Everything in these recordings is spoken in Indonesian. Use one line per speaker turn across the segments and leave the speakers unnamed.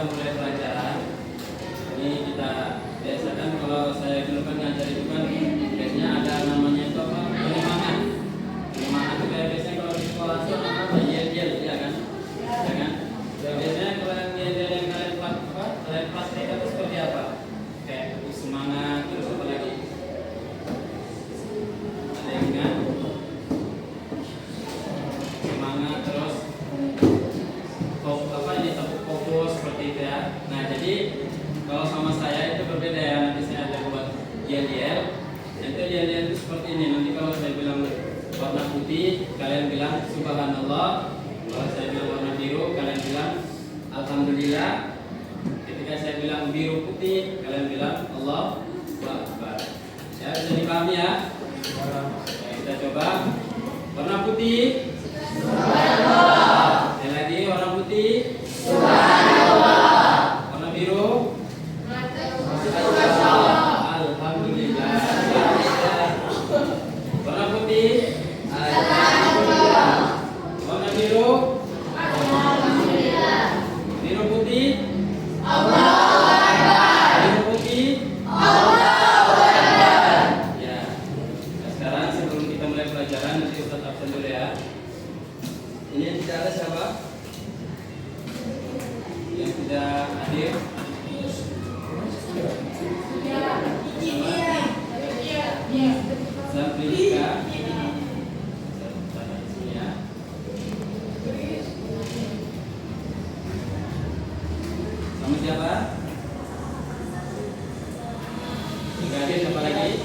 kita mulai pelajaran. Ini kita biasakan kalau saya dulu kan ngajar itu kan biasanya ada namanya itu apa? Penyemangat. Penyemangat itu kayak biasanya kalau di sekolah itu apa? Yel-yel, ya kan? Ya kan? Ya, biasanya kalau yang yel-yel yang kalian praktek itu seperti apa? Kayak semangat, terus apa lagi? Ada yang ingat? Semangat, terus tepuk fokus seperti itu ya. Nah, jadi kalau sama saya itu berbeda ya. Nanti saya ada buat yel-yel. Nanti yel-yel itu seperti ini. Nanti kalau saya bilang warna putih, kalian bilang subhanallah. Kalau saya bilang warna biru, kalian bilang alhamdulillah. Ketika saya bilang biru putih, kalian bilang Allahu Akbar. Ya, bisa dipahami ya? Ya, kita coba. Warna putih. Subhanallah. Yang lagi warna putih. Subhanallah. Warna biru. Alhamdulillah. Warna putih. Alhamdulillah. Warna biru. Alhamdulillah. Biru putih. Allahu Akbar. Biru putih. Allahu Akbar. Ya. Nah, sekarang sebelum kita mulai pelajaran, nanti Ustaz absen dulu ya. Ini yang tidak ada siapa? Yang tidak hadir? Zambilika. Sama siapa? Tidak hadir siapa lagi?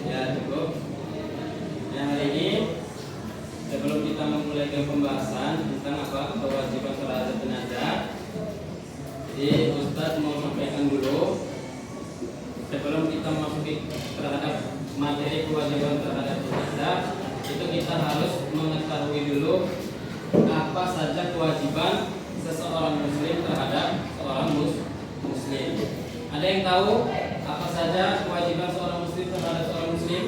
Ya, cukup. Nah, hari ini sebelum kita memulai ke pembahasan tentang apa kewajiban terhadap jenazah, jadi Ustaz mau sampaikan dulu sebelum kita masuk terhadap materi kewajiban terhadap jenazah, itu kita harus mengetahui dulu apa saja kewajiban seseorang muslim terhadap seorang muslim. Ada yang tahu apa saja kewajiban seorang muslim terhadap seorang muslim?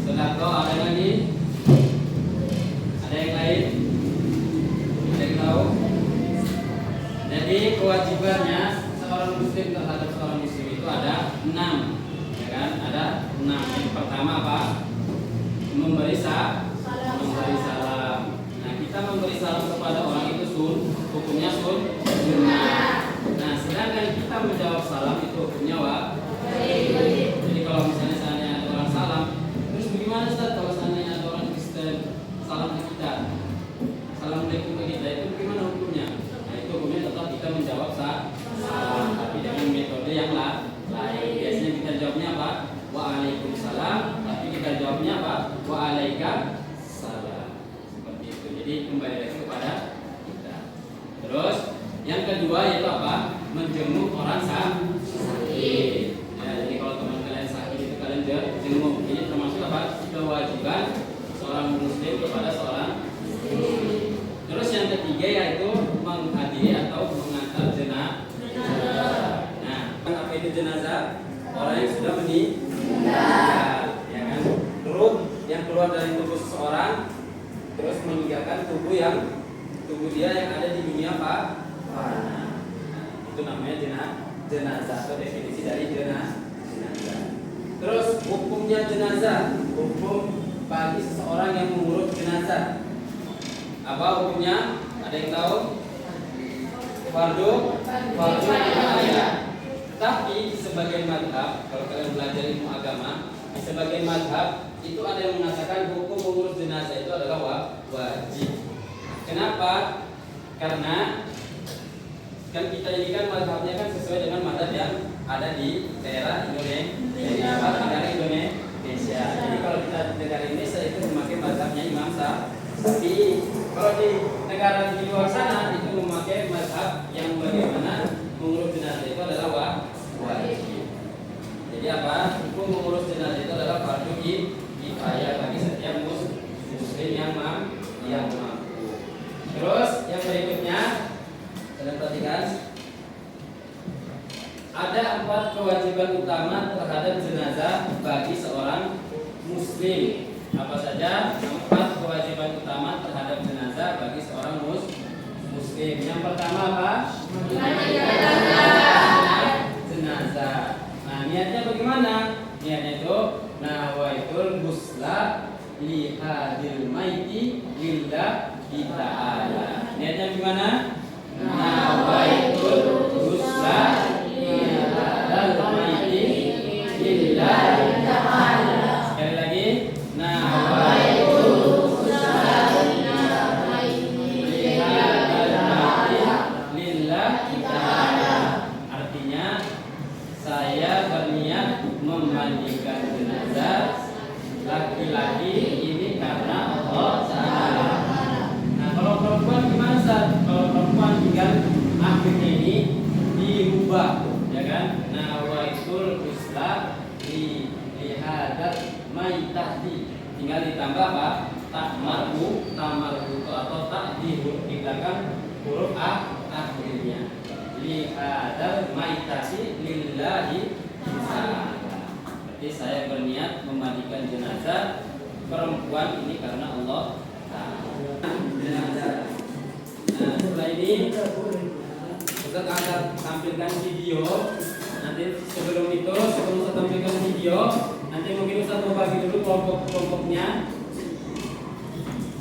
Sedekah, ada lagi? Ada yang lain? Ada yang tahu? Jadi kewajibannya seorang muslim terhadap seorang muslim itu ada 6, ya kan? Ada 6. Yang pertama apa? Memberi salam. Nah, kita memberi salam kepada orang itu hukumnya sunnah. Nah, sedangkan kita menjawab salam itu hukumnya wajib. Jadi kalau misalnya seandainya ada orang salam, terus bagaimana Ustaz kalau seandainya ada orang Kristen salam ke kita, assalamualaikum ke kita, itu bagaimana hukumnya? Nah, itu hukumnya tetap kita menjawab salam, tapi dengan metode yang lain. Biasanya kita jawabnya apa? Waalaikumsalam, tapi kita jawabnya apa? Waalaikumsalam. Seperti itu. Jadi kembali lagi kepada kita. Terus yang kedua yaitu apa? Menjenguk orang sakit. Ya, jadi kalau teman kalian sakit itu kalian jenguk. Ini termasuk apa? Kewajiban seorang muslim kepada seorang muslim. Terus yang ketiga yaitu menghadiri atau mengantar jenazah. Nah, apa itu jenazah? Orang yang sudah meninggal, ya kan? Turut yang keluar dari tubuh seseorang, terus meninggalkan tubuh dia yang ada di dunia apa? Nah, itu namanya jenazah atau definisi dari jenazah. Terus hukumnya jenazah, hukum bagi seseorang yang mengurus jenazah. Apa hukumnya? Ada yang tahu? Fardu kifayah. Tapi sebagai madhab, kalau kalian belajar ilmu agama, di sebagai madhab itu ada yang mengatakan hukum mengurus jenazah itu adalah wajib. Kenapa? Karena kan kita ini kan madhabnya kan sesuai dengan madhab yang ada di daerah Indonesia. Jadi kalau kita di negara Indonesia itu memakai madhabnya Imam Syafi'i. Kalau di negara di luar sana itu memakai madhab yang bagaimana mengurus jenazah itu adalah wajib. Jadi apa? Hukum mengurus jenazah itu adalah fardu kifayah bagi setiap muslim yang mampu. Terus yang berikutnya, kalian perhatikan, ada 4 empat kewajiban utama terhadap jenazah bagi seorang muslim. Apa saja 4 kewajiban utama terhadap jenazah bagi seorang muslim? Yang pertama apa? Jenazah. Nah, niatnya bagaimana? Niatnya itu nawaitul ghusla li hadil maiti lillahi ta'ala. Niatnya gimana? Nawaitul ghusla li hadil maiti lillahi ta'ala. Sekali lagi, nawaitul ghusla li hadil maiti lillahi ta'ala. Artinya, saya berniat memandikan jenazah laki-laki ini karena Allah Ta'ala. Nah, kalau perempuan gimana, Ustaz? Kalau perempuan tinggal akhirnya ini diubah, ya kan? Nawaitul ghusla li hadat maitati. Tinggal ditambah apa? Tamarru atau takdiru di belakang huruf akhirnya. Li hadat maitati lillahi ta'ala. Berarti saya berniat memandikan jenazah perempuan ini karena Allah Ta'ala. Nah, setelah ini Ustaz akan tampilkan video. Nanti sebelum saya tampilkan video, nanti mungkin Ustaz mau bagi dulu kelompok-kelompoknya.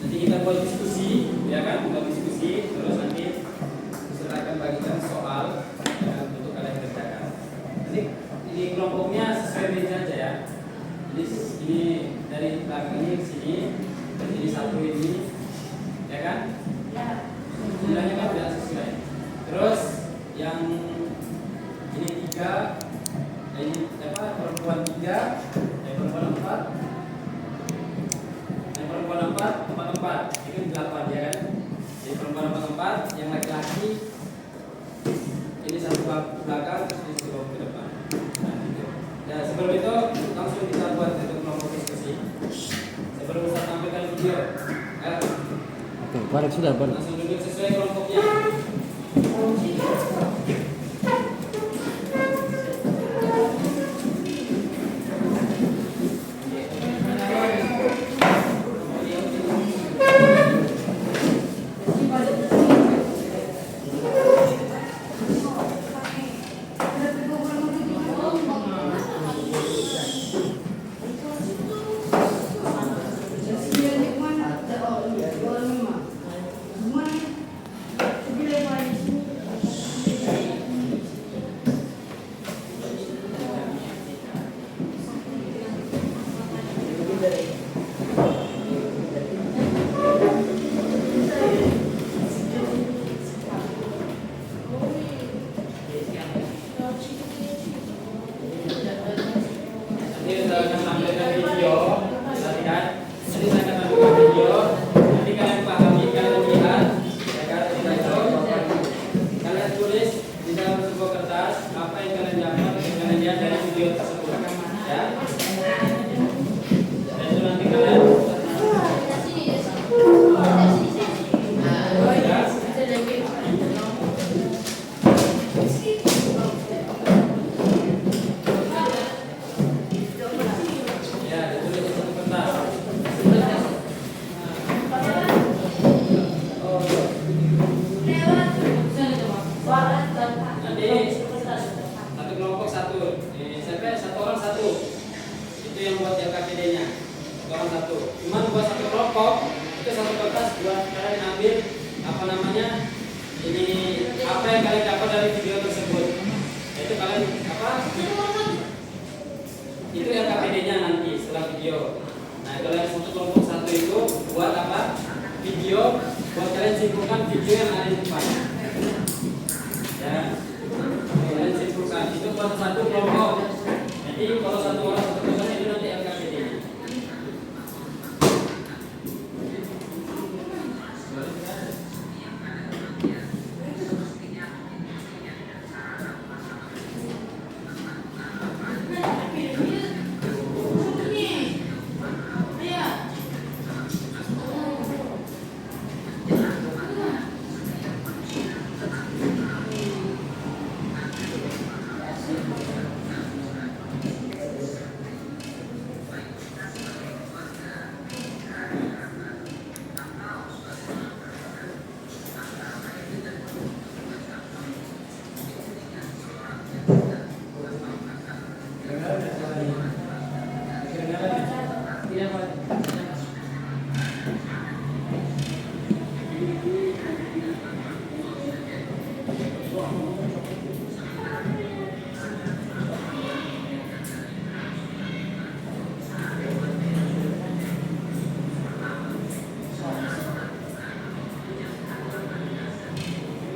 Nanti kita buat diskusi, ya kan? Buat diskusi, terus nanti Ustaz akan bagikan soal untuk kalian kerjakan. Nanti ini kelompoknya sesuai meja aja ya. Jadi ini dari belakang ini ke sini, dan ini satu ini, ya kan? Ya. Jumlahnya kan sudah sesuai. Terus yang ini 3, ini perempuan 3, perempuan 4, perempuan 4, itu 8 ya kan? Jadi perempuan 4, yang laki-laki ini satu belakang, terus ini satu ke depan. Nah, sebelum itu langsung kita buat untuk kelompok diskusi. Sebelum kita tampilkan video,
oke, baru sudah baru.
langsung duduk sesuai kelompoknya.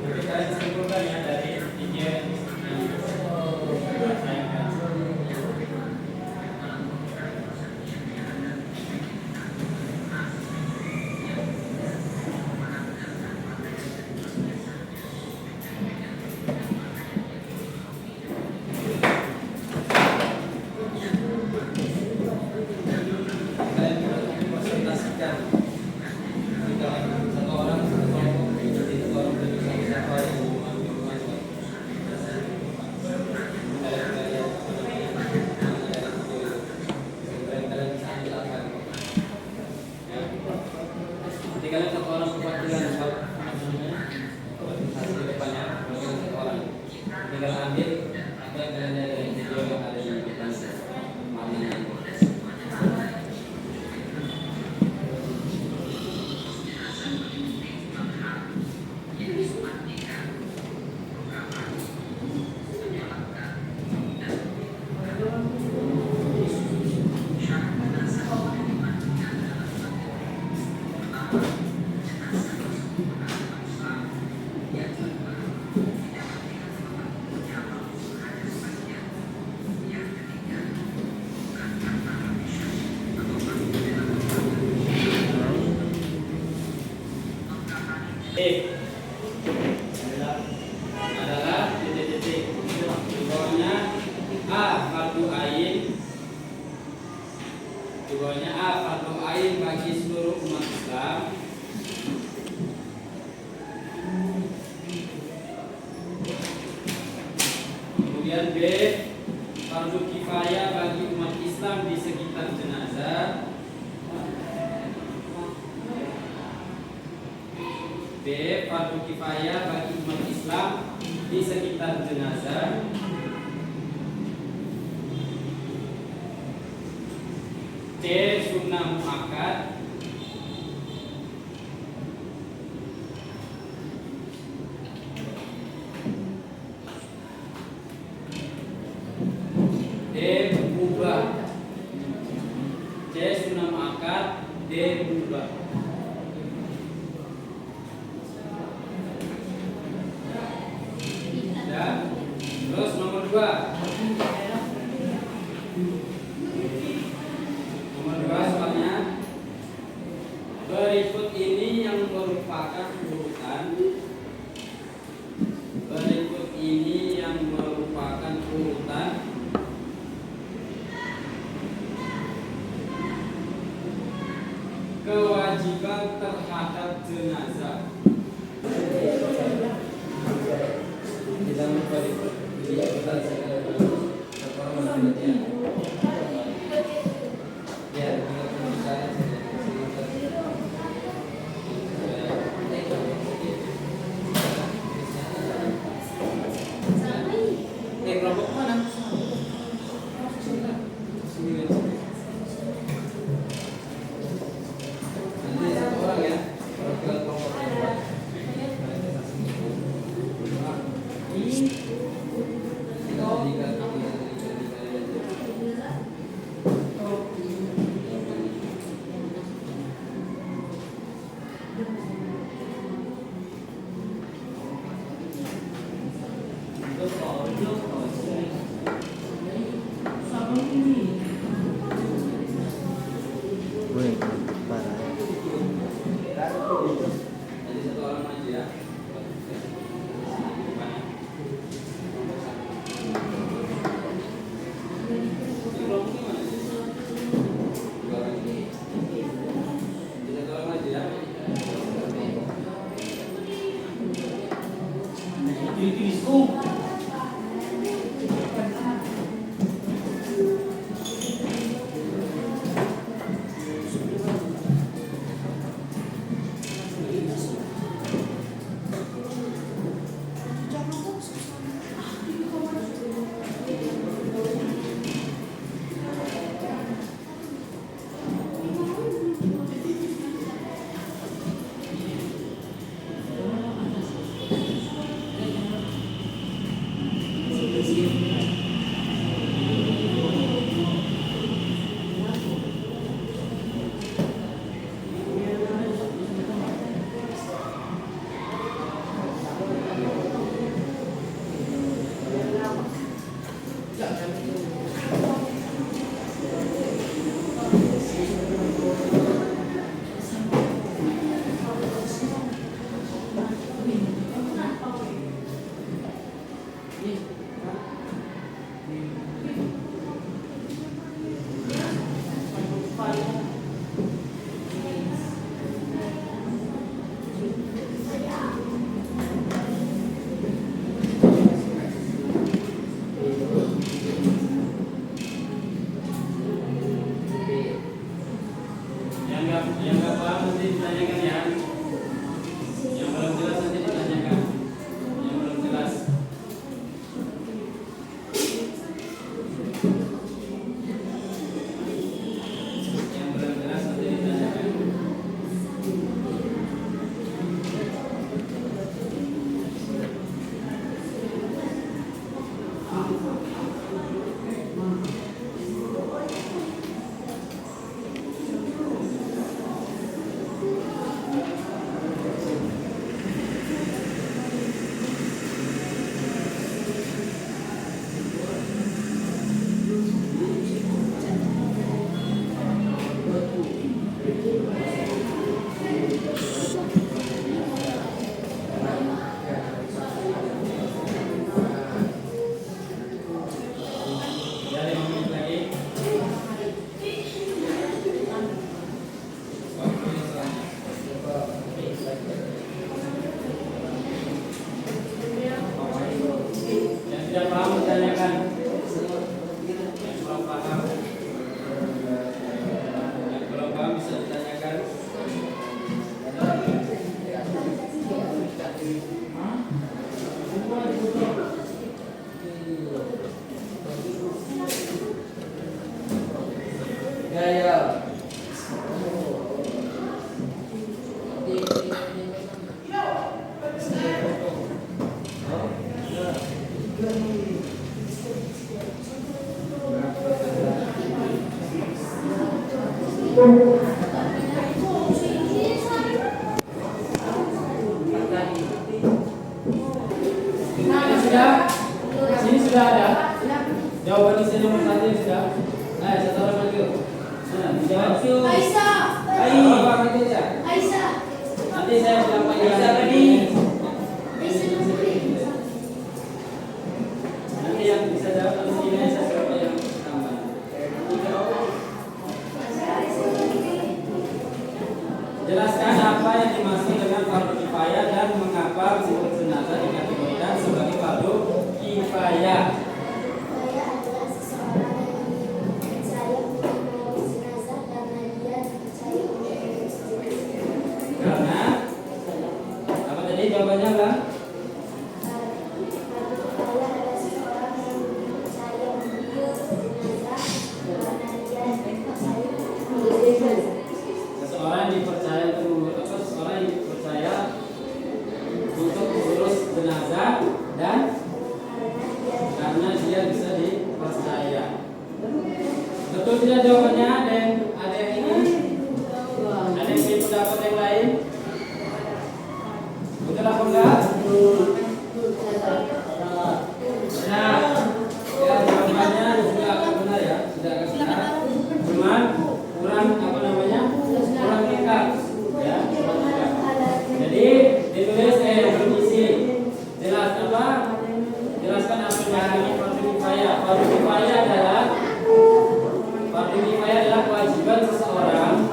Jadi kalian simpulkan ya dari tiga yang saya. Kalian presentasikan jika satu orang satu kelompok jadi satu orang lebih siapa yang mau ambil masuk. Kalian bisa ambil apa? Ya. Nanti kalian satu orang perwakilan organisasi depannya perwakilan satu orang. Tinggal ambil apa yang kalian lihat dari video yang ada di depan mana. Adalah titik-titik di bawahnya A fardu ain, di bawahnya A fardu ain bagi seluruh umat Islam. Kemudian B fardu kifayah bagi umat Islam di sekitar jenazah. B fardu kifayah bagi umat Islam di sekitar jenazah. C sunnah muakkad. D mubah. C sunnah muakkad, D mubah. Terus nomor 2. Nomor 2 soalnya berikut ini yang merupakan urutan. Berikut ini yang merupakan urutan kewajiban terhadap jenazah. Jangan lupa diikutan sekali ya, kelompok mana? Nanti satu orang ya, perwakilan kelompok yang jadi satu orang aja ya. sudah? Sini sudah ada? Jawaban di sini nomor 1 yang sudah? Ayo, satu orang maju. Nah, dijawab.
Aisyah.
Apa maju aja?
Aisyah.
Nanti saya bilang Pak Aisyah tadi. Nanti yang bisa jawab nanti ini saya siapa yang aman. Jelaskan apa yang dimaksud dengan fardu kifayah dan mengapa mengurus jenazah dikategorikan sebagai fardu kifayah.
Saya adalah seseorang yang percaya untuk mengurus jenazah karena dia percaya untuk mengurus jenazah.
Karena apa tadi jawabannya Bang?
Saya adalah seseorang yang percaya mengurus jenazah karena dia percaya untuk mengurus jenazah.
Seseorang yang dipercaya untuk mengurus apa? Seseorang yang dipercaya untuk mengurus jenazah dan karena dia bisa dipercaya. Betul tidak jawabannya? Ada yang ini? Ada yang punya pendapat yang lain? Betul apa enggak? Benar. Ya, jawabannya sudah akan benar ya, sudah akan benar. Cuman kurang apa namanya? Kurang lengkap. Ya, kurang lengkap. Jadi ditulis berisi. Jelas apa? Jelaskan apa yang fardu kifayah. Fardu kifayah adalah kewajiban seseorang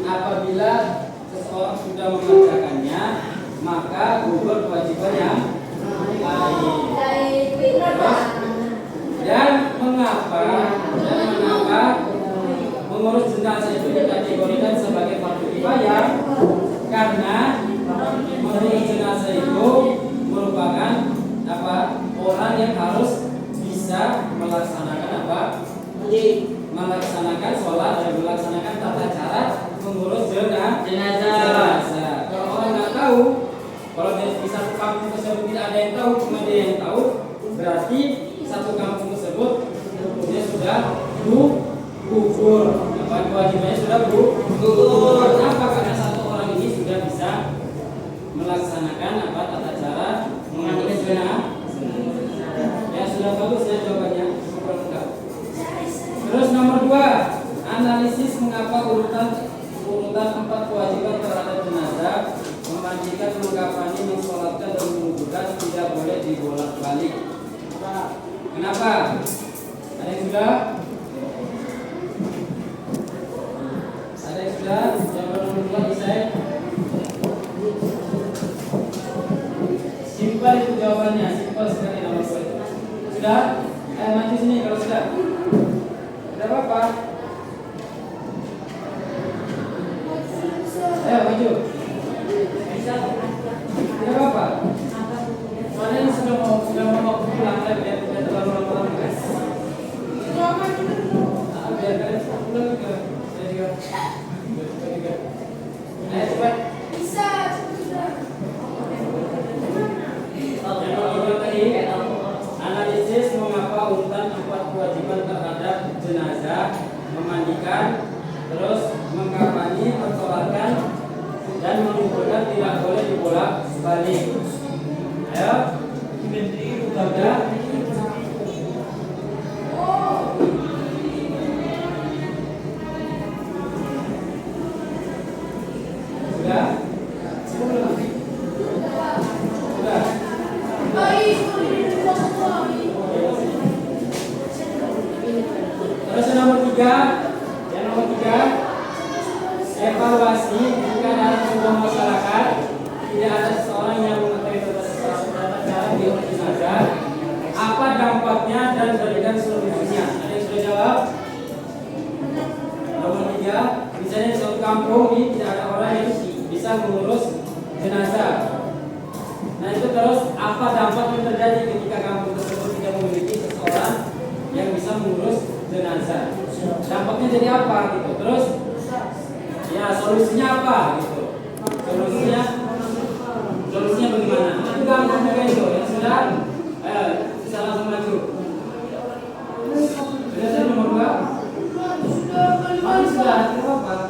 apabila seseorang sudah mengerjakannya maka gugur kewajiban yang lain. Dan mengapa mengurus jenazah itu dikategorikan sebagai fardu kifayah? Karena mengurus jenazah itu merupakan orang yang harus bisa melaksanakan melaksanakan sholat dan melaksanakan tata cara mengurus jenazah. Kalau orang nggak tahu, kalau di satu kampung tersebut tidak ada yang tahu, cuma dia yang tahu, berarti satu kampung tersebut hukumnya sudah gugur. Kewajibannya sudah gugur. Kenapa? Karena satu orang ini sudah bisa melaksanakan tata cara mengurus jenazah. Ya sudah bagus ya jawabannya. Terus nomor 2, analisis mengapa urutan 4 kewajiban terhadap jenazah memandikan, mengkafani, mensolatkan dan menguburkan tidak boleh dibolak-balik. Kenapa? Ada yang sudah? Ada yang sudah? Jawaban nomor 2 bisa? Simpel itu jawabannya, simpel sekali nomor 2 itu. Sudah? Ayo maju sini kalau sudah. Tidak apa-apa. Ayo maju. Tidak apa-apa. Soalnya ini sudah mau pulang lagi ya, tidak terlalu lama guys. Biar kalian pulang juga. Saya juga. Ayo cepat.
Bisa.
Analisis mengapa urutan 4 kewajiban terhadap jenazah memandikan, terus mengkafani, mensolatkan dan menguburkan tidak boleh dibolak-balik. Ayo, sudah. Sudah? Sudah. Terus yang nomor 3, evaluasi jika dalam sebuah masyarakat tidak ada seseorang yang mengetahui tata cara mengurus jenazah, apa dampaknya dan berikan solusinya. Ada yang sudah jawab? Nomor 3, misalnya di suatu kampung ini tidak ada orang yang bisa mengurus jenazah. Nah itu terus apa dampak yang terjadi ketika kampung tersebut tidak memiliki seseorang yang bisa mengurus jenazah? Dampaknya jadi apa gitu? Terus ya solusinya apa gitu? Solusinya bagaimana? Itu gampang juga itu. Yang sudah, bisa langsung maju. Sudah nomor 2. Sudah, tidak apa-apa.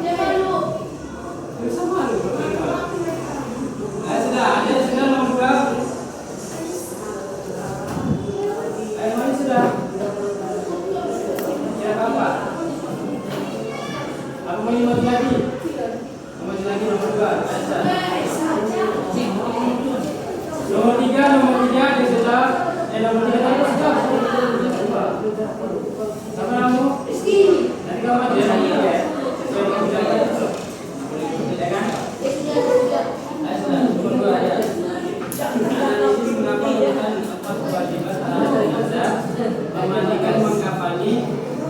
Bisa malu. Sudah, ada nomor 2. Sama kamu? Rizky. Nanti kamu kan dia lagi ya. Sesuai dengan jawaban. Ya kan? Ayo sudah, nomor 2 ya. Analisis mengapa melakukan apa kewajiban jenazah, memandikan, mengkafani,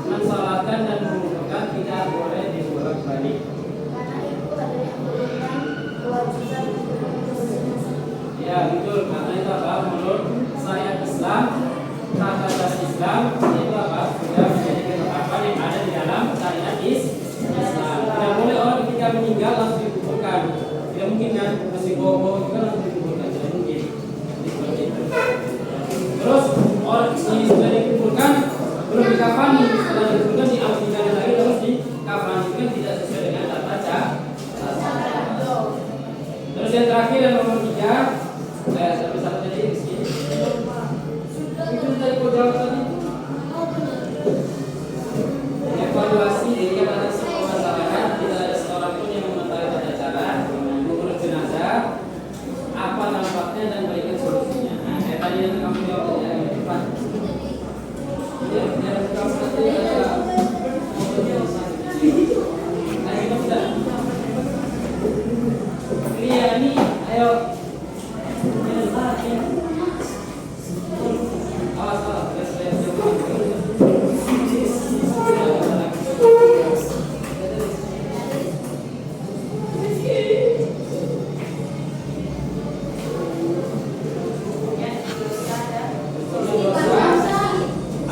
mensolatkan dan menguburkan tidak boleh dibolak-balik.
Karena itu ada yang memberikan kewajiban untuk mengurus jenazah.
Ya betul, karena itu apa? Menurut syariat Islam, tata cara Islam itu apa? Sudah menjadi ketetapan yang ada di dalam syariat Islam. Tidak boleh orang ketika meninggal langsung dikuburkan. Tidak mungkin kan? Masih bawa-bawa juga langsung dikuburkan. Tidak mungkin. Jadi seperti itu. Terus orang ini sudah dikuburkan, belum dikafani. Setelah dikuburkan diambilkan lagi terus dikafani, kan tidak sesuai dengan tata cara. Terus yang terakhir yang nomor 3, satu tadi Rizky. Itu tadi kau jawab tadi. Evaluasi jadi kan ada sebuah masyarakat, tidak ada seorang pun yang mengetahui tata cara mengurus jenazah, apa nampaknya dan berikan solusinya. Nah, kayak tadi yang kamu jawab ya, yang depan. Ya, yang kamu tadi ada. Nah, kita sudah. Iya nih, ayo.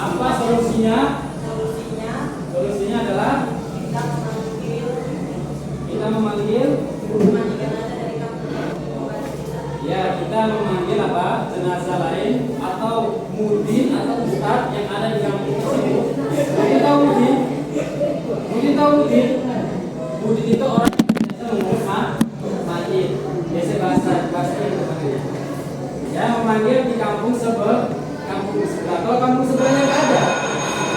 Apa solusinya? Solusinya adalah kita memanggil. Ya, kita memanggil apa? Jenazah lain atau mudin atau ustaz yang ada di kampung tersebut. Mudin tahu mudin? Mudin tahu mudin? Mudin itu orang yang biasa mengurus mayit. Biasa bahasa itu namanya. Ya, memanggil di kampung sebelah. Kalau kampung sebelahnya nggak ada,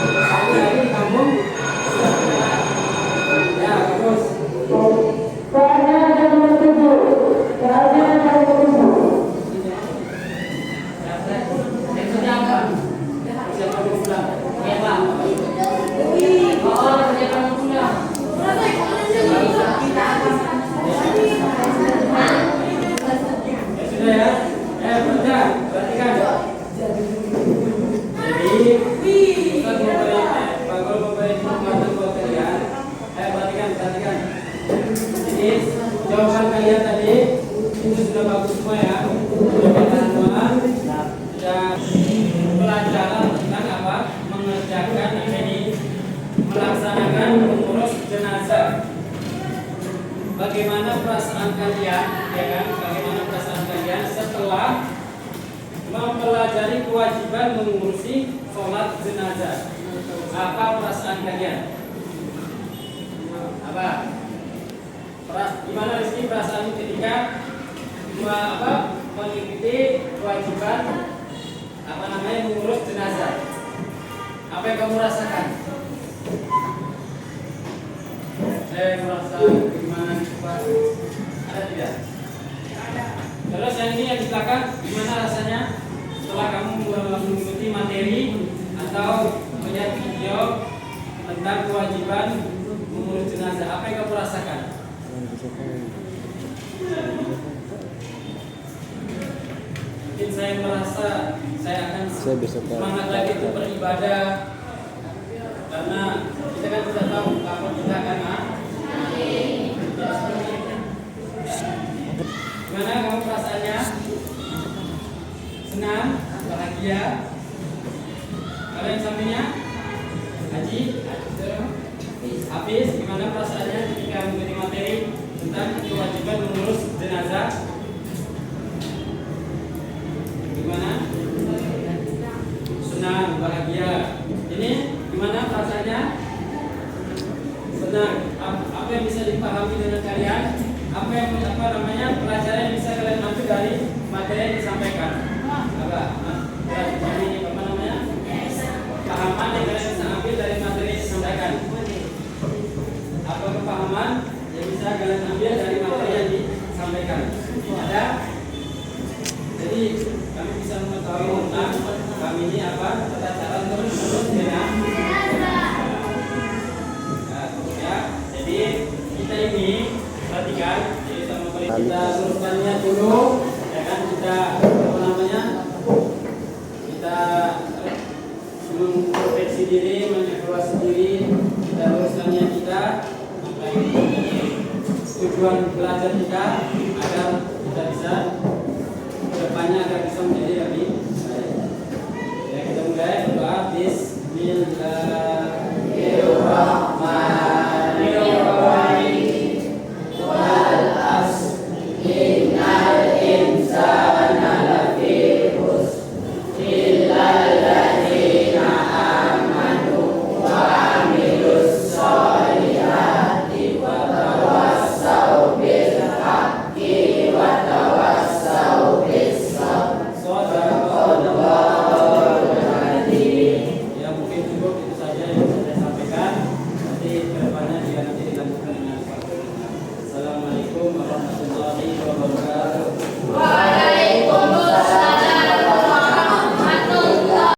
panggil lagi di kampung sebelah. Ya, terus. Jawaban kalian tadi itu sudah bagus semua ya. Sudah semua. Sudah pelajaran tentang apa? Mengerjakan ini, melaksanakan mengurus jenazah. Bagaimana perasaan kalian, ya kan? Bagaimana perasaan kalian setelah mempelajari kewajiban mengurusi sholat jenazah? Apa perasaan kalian? Apa? Gimana Rizky perasaanmu ketika mengikuti kewajiban mengurus jenazah? Apa yang kamu rasakan? Saya merasa gimana Pak? Ada tidak? Terus yang ini yang di belakang gimana rasanya setelah kamu mengikuti materi atau melihat video tentang kewajiban mengurus jenazah? Apa yang kamu rasakan? Mungkin saya merasa saya akan semangat lagi untuk beribadah, karena kita kan sudah tahu kapan kita akan mati. Gimana kamu perasaannya? Senang, bahagia? Kalau yang sampingnya Haji, Hafiz, gimana perasaannya ketika mengikuti materi tentang kewajiban mengurus jenazah? Gimana? Senang, bahagia. Ini gimana perasaannya? Senang. Apa yang bisa dipahami dengan kalian? Pelajaran yang bisa kalian ambil dari materi yang disampaikan? Pahaman yang kalian bisa ambil dari materi yang disampaikan? Apa kepahaman yang bisa kalian ambil dari materi yang disampaikan? Ada? Jadi kami bisa mengetahui tentang kami ini apa? Tata cara untuk menyusun jenazah. Ya, jadi kita ini perhatikan, jadi sama kita luruskannya dulu, ya kan? Kita apa namanya? Kita mengintrospeksi diri, mengevaluasi diri, kita luruskannya kita, maka ini menjadi tujuan belajar kita agar kita bisa kedepannya agar bisa menjadi lebih baik. Ya, kita mulai berdoa. Bismillahirrahmanirrahim.